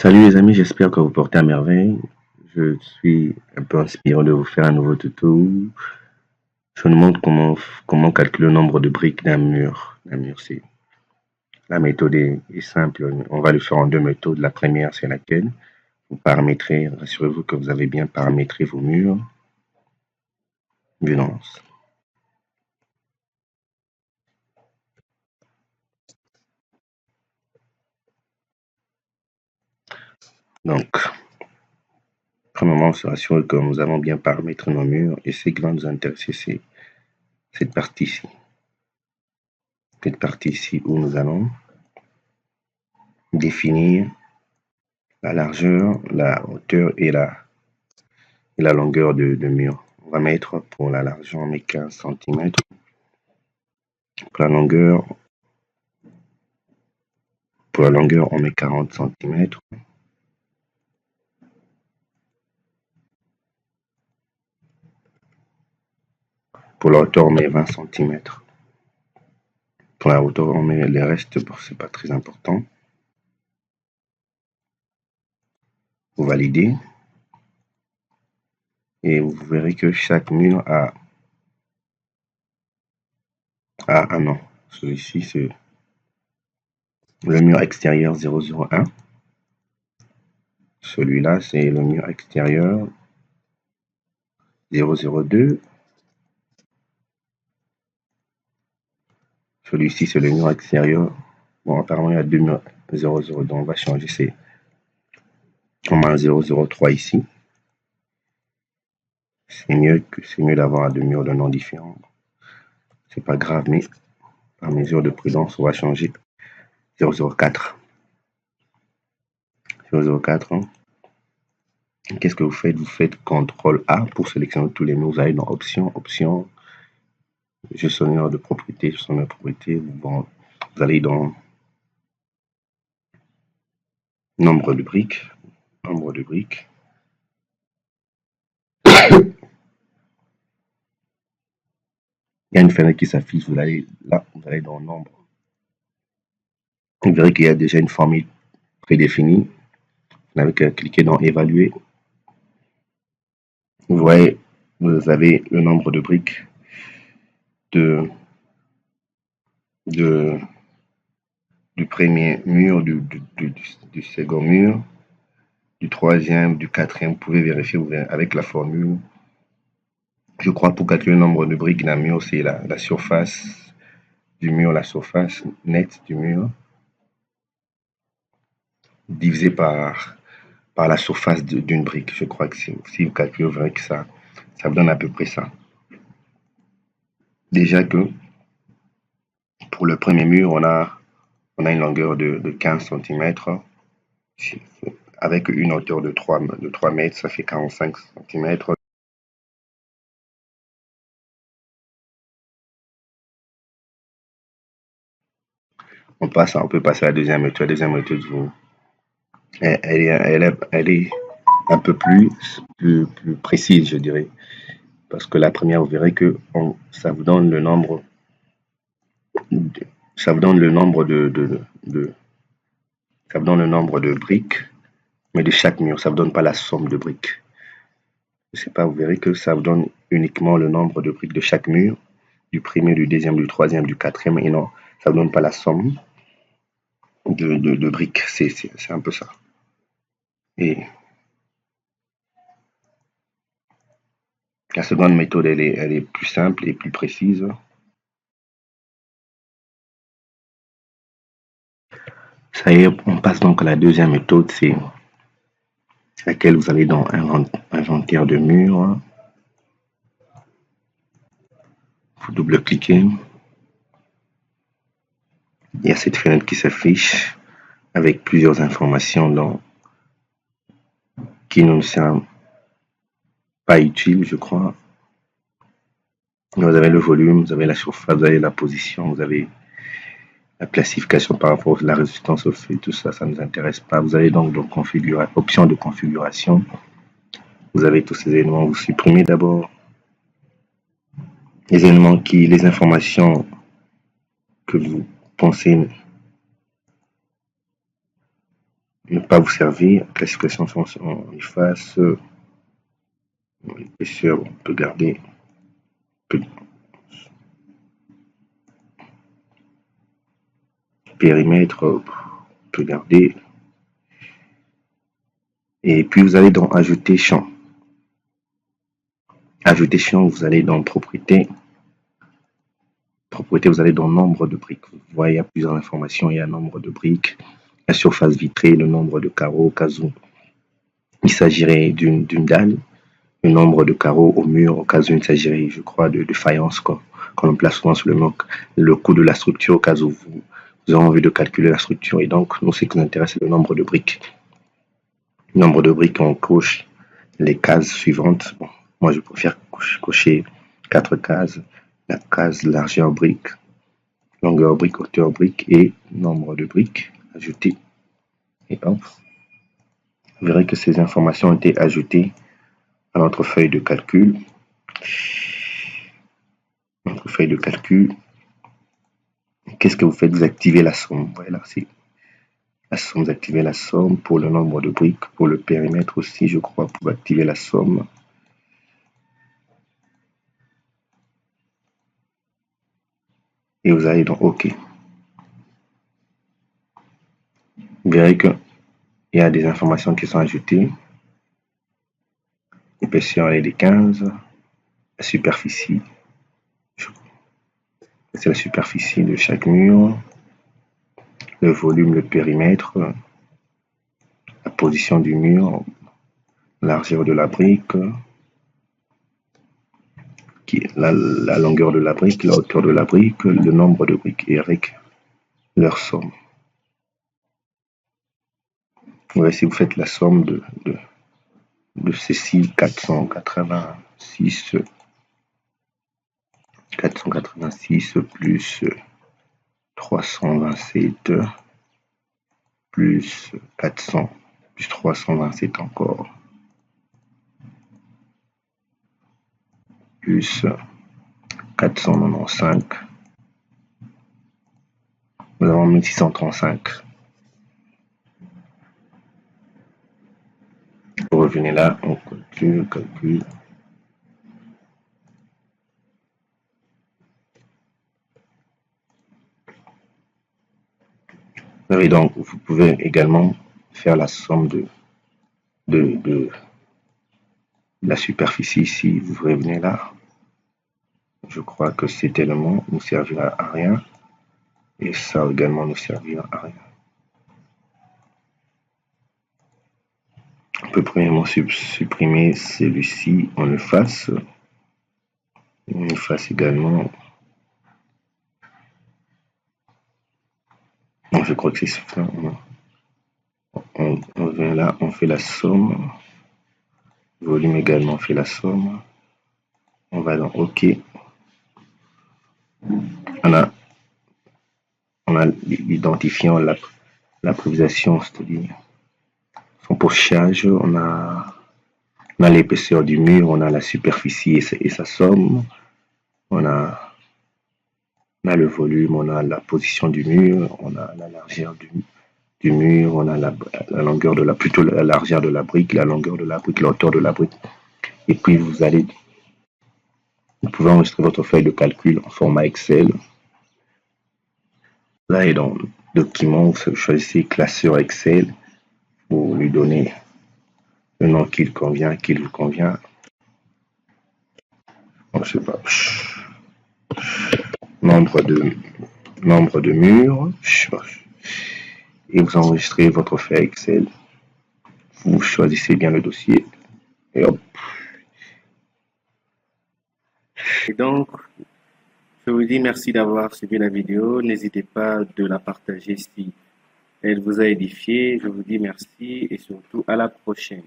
Salut les amis, j'espère que vous portez à merveille. Je suis un peu inspiré de vous faire un nouveau tuto. Je vous montre comment calculer le nombre de briques d'un mur. La méthode est simple. On va le faire en deux méthodes. La première, c'est laquelle vous paramétrez. Rassurez-vous que vous avez bien paramétré vos murs. Violence. Donc, premièrement, on se rassure que nous avons bien paramétré nos murs. Et ce qui va nous intéresser, c'est cette partie-ci. Cette partie-ci où nous allons définir la largeur, la hauteur et la longueur de mur. On va mettre pour la largeur, on met 15 cm. Pour la longueur, on met 40 cm. Pour la hauteur, on met 20 cm. Pour la hauteur, on met les restes, c'est pas très important. Vous validez. Et vous verrez que chaque mur a un nom. Celui-ci, c'est le mur extérieur 001. Celui-là, c'est le mur extérieur 002. Celui-ci, c'est le mur extérieur. Bon, apparemment, il y a deux murs 00, donc on va changer. On met un 003 ici. C'est mieux d'avoir deux murs de noms différents. C'est pas grave, mais par mesure de prudence, on va changer 004. 004. Hein. Qu'est-ce que vous faites? Vous faites CTRL A pour sélectionner tous les mots. Vous allez dans Options, gestionnaire de propriété, Bon, vous allez dans nombre de briques. Il y a une fenêtre qui s'affiche. Vous allez là, vous allez dans nombre. Vous verrez qu'il y a déjà une formule prédéfinie. Vous n'avez qu'à cliquer dans Évaluer. Vous voyez, vous avez le nombre de briques du premier mur, du second mur, du troisième, du quatrième. Vous pouvez vérifier avec la formule. Je crois pour calculer le nombre de briques d'un mur, c'est la surface du mur, la surface nette du mur, divisé par la surface d'une brique. Je crois que si vous calculez, vous verrez que ça vous donne à peu près ça. Déjà que pour le premier mur, on a une longueur de 15 cm. Avec une hauteur de 3 mètres, ça fait 45 cm. On peut passer à la deuxième méthode. La deuxième méthode, elle est un peu plus précise, je dirais. Parce que la première, vous verrez que ça vous donne le nombre de briques, mais de chaque mur. Ça ne vous donne pas la somme de briques. Je sais pas, vous verrez que ça vous donne uniquement le nombre de briques de chaque mur, du premier, du deuxième, du troisième, du quatrième, et non, ça ne vous donne pas la somme de briques. C'est un peu ça. Et la seconde méthode, elle est plus simple et plus précise. Ça y est, on passe donc à la deuxième méthode, c'est laquelle vous allez dans inventaire de murs. Vous double-cliquez. Il y a cette fenêtre qui s'affiche avec plusieurs informations qui ne sont pas utiles, je crois. Vous avez le volume, vous avez la surface, vous avez la position, vous avez la classification par rapport à la résistance au feu, tout ça, ça ne nous intéresse pas. Vous avez donc option de configuration. Vous avez tous ces éléments. Vous supprimez d'abord les informations que vous pensez ne pas vous servir. Classification on efface. L'épaisseur, on peut garder. Périmètre, on peut garder. Et puis vous allez dans ajouter champ. Ajouter champ, vous allez dans propriété. Propriété, vous allez dans nombre de briques. Vous voyez, il y a plusieurs informations. Il y a nombre de briques, la surface vitrée, le nombre de carreaux au cas où il s'agirait d'une dalle, le nombre de carreaux au mur au cas où il s'agirait, je crois, de faïence qu'on place souvent sur le mur, le coût de la structure au cas où vous avez envie de calculer la structure. Et donc, nous, ce qui nous intéresse, c'est le nombre de briques. Le nombre de briques, on coche les cases suivantes. Bon, moi, je préfère cocher 4 cases. La case largeur brique, longueur brique, hauteur brique et nombre de briques ajoutées. Et hop, vous verrez que ces informations ont été ajoutées à notre feuille de calcul. Notre feuille de calcul. Qu'est-ce que vous faites? Vous activez la somme. Voilà, c'est la somme. Vous activez la somme pour le nombre de briques, pour le périmètre aussi, je crois, pour activer la somme. Et vous allez dans OK. Vous verrez qu'il y a des informations qui sont ajoutées. L'épaisseur est de 15. La superficie, c'est la superficie de chaque mur. Le volume, le périmètre, la position du mur, la largeur de la brique, la longueur de la brique, la hauteur de la brique, le nombre de briques et avec leur somme. Ouais, si vous faites la somme de ceci, 486 plus 327 plus 400 plus 327 encore plus 495, nous avons 1635. Vous revenez là, on calcule. Et donc, vous pouvez également faire la somme de la superficie ici. Vous revenez là. Je crois que cet élément ne servira à rien. Et ça également ne servira à rien. On peut premièrement supprimer celui-ci, on efface. On efface également. Bon, je crois que c'est suffisant. On vient là, on fait la somme. Volume également fait la somme. On va dans OK. On a l'identifiant, l'improvisation, c'est-à-dire son pochage. On a l'épaisseur du mur, on a la superficie et sa somme. On a le volume, on a la position du mur, on a la largeur du mur, on a la longueur plutôt la largeur de la brique, la longueur de la brique, la hauteur de la brique. Et puis vous pouvez enregistrer votre feuille de calcul en format Excel. Là, et dans document, vous choisissez classeur Excel pour lui donner le nom qui vous convient. Bon, je sais pas. Nombre de murs. Et vous enregistrez votre feuille Excel. Vous choisissez bien le dossier. Et hop. Et donc, je vous dis merci d'avoir suivi la vidéo. N'hésitez pas de la partager si elle vous a édifié. Je vous dis merci et surtout à la prochaine.